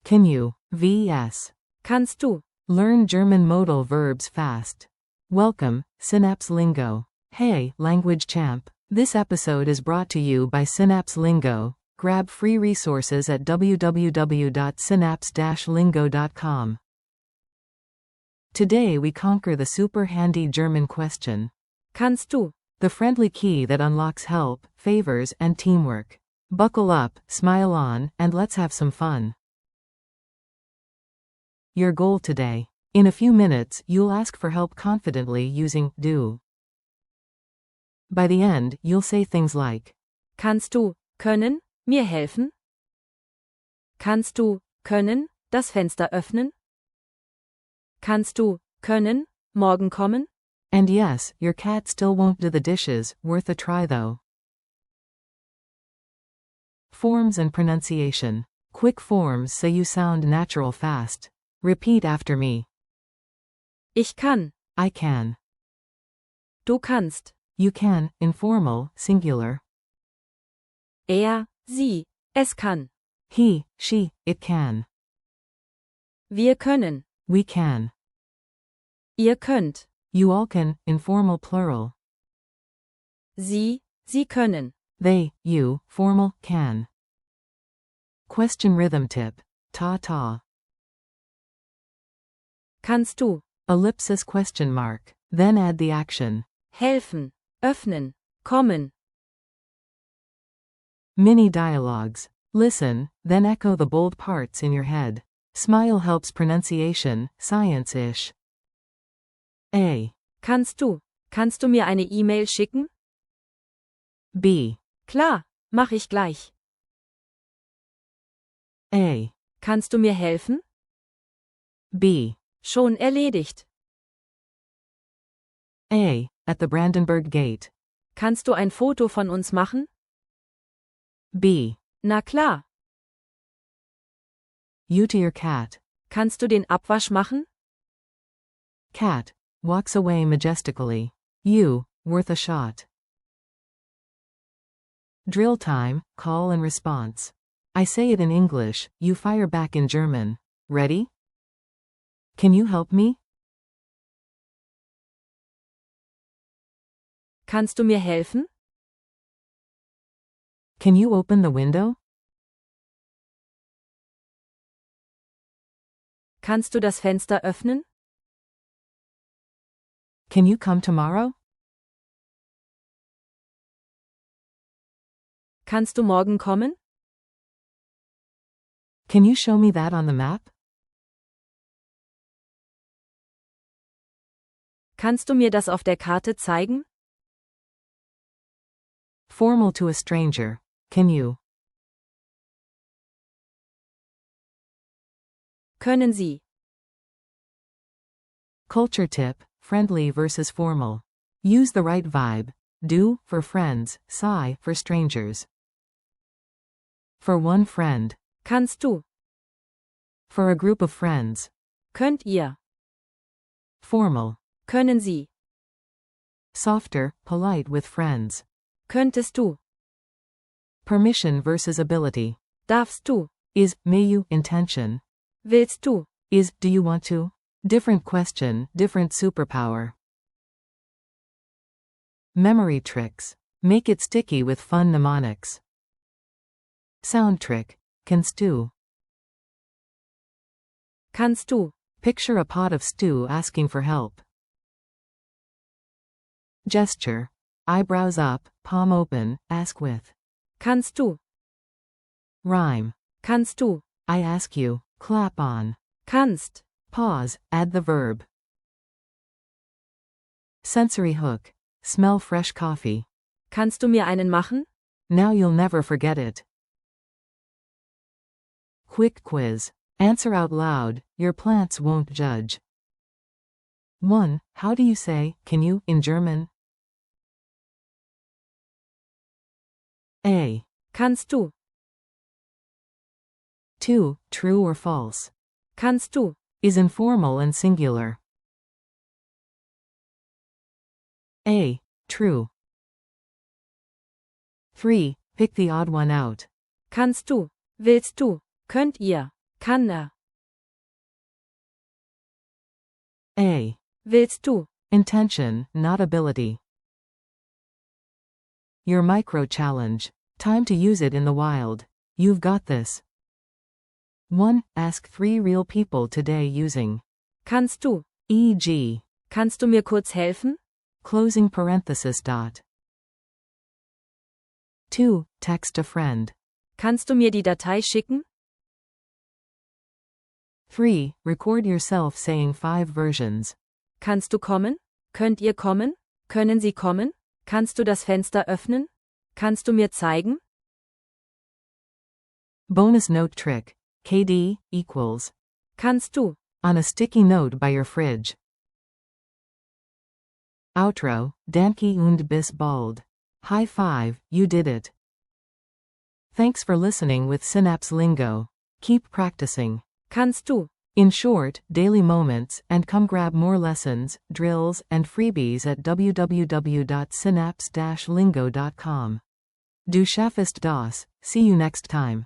Can you? vs. Kannst du? Learn German modal verbs fast. Welcome, Synapse Lingo. Hey, language champ. This episode is brought to you by Synapse Lingo. Grab free resources at www.synapse-lingo.com. Today we conquer the super handy German question. Kannst du? The friendly key that unlocks help, favors, and teamwork. Buckle up, smile on, and let's have some fun. Your goal today. In a few minutes, you'll ask for help confidently using du. By the end, you'll say things like, Kannst du, können, mir helfen? Kannst du, können, das Fenster öffnen? Kannst du, können, morgen kommen? And yes, your cat still won't do the dishes, worth a try though. Forms and pronunciation. Quick forms so you sound natural fast. Repeat after me. Ich kann. I can. Du kannst. You can, informal, singular. Sie, es kann. He, she, it can. Wir können. We can. Ihr könnt. You all can, informal plural. Sie können. They, you, formal, can. Question rhythm tip. Ta-ta. Kannst du? Ellipsis question mark. Then add the action. Helfen, öffnen, kommen. Mini dialogues. Listen, then echo the bold parts in your head. Smile helps pronunciation, science-ish. A. Kannst du mir eine E-Mail schicken? B. Klar, mach ich gleich. A. Kannst du mir helfen? B. Schon erledigt. A. At the Brandenburg Gate. Kannst du ein Foto von uns machen? B. Na klar. You to your cat. Kannst du den Abwasch machen? Cat. Walks away majestically. You, worth a shot. Drill time, call and response. I say it in English, you fire back in German. Ready? Can you help me? Kannst du mir helfen? Can you open the window? Kannst du das Fenster öffnen? Can you come tomorrow? Kannst du morgen kommen? Can you show me that on the map? Kannst du mir das auf der Karte zeigen? Formal to a stranger. Can you? Können Sie? Culture tip, friendly versus formal. Use the right vibe. Du, for friends, sigh, for strangers. For one friend. Kannst du? For a group of friends. Könnt ihr? Formal. Können Sie? Softer, polite with friends. Könntest du? Permission versus ability. Darfst du? Is, may you, intention. Willst du? Is, do you want to? Different question, different superpower. Memory tricks. Make it sticky with fun mnemonics. Sound trick. Kannst du? Kannst du? Picture a pot of stew asking for help. Gesture. Eyebrows up, palm open, ask with. Kannst du? Rhyme. Kannst du? I ask you, clap on. Kannst. Pause, add the verb. Sensory hook. Smell fresh coffee. Kannst du mir einen machen? Now you'll never forget it. Quick quiz. Answer out loud, your plants won't judge. 1. How do you say, can you, in German? A. Kannst du? 2. True or false? Kannst du? Is informal and singular. A. True. 3. Pick the odd one out. Kannst du? Willst du? Könnt ihr? Kann er? A. Willst du? Intention, not ability. Your micro challenge. Time to use it in the wild. You've got this. 1. Ask 3 real people today using Kannst du? e.g. Kannst du mir kurz helfen? closing parenthesis dot. 2. Text a friend. Kannst du mir die Datei schicken? 3. Record yourself saying 5 versions. Kannst du kommen? Könnt ihr kommen? Können Sie kommen? Kannst du das Fenster öffnen? Kannst du mir zeigen? Bonus note trick. KD equals Kannst du? on a sticky note by your fridge. Outro. Danke und bis bald. High five, you did it. Thanks for listening with Synapse Lingo. Keep practicing. Kannst du? In short, daily moments, and come grab more lessons, drills, and freebies at www.synapse-lingo.com. Du schaffst das. See you next time.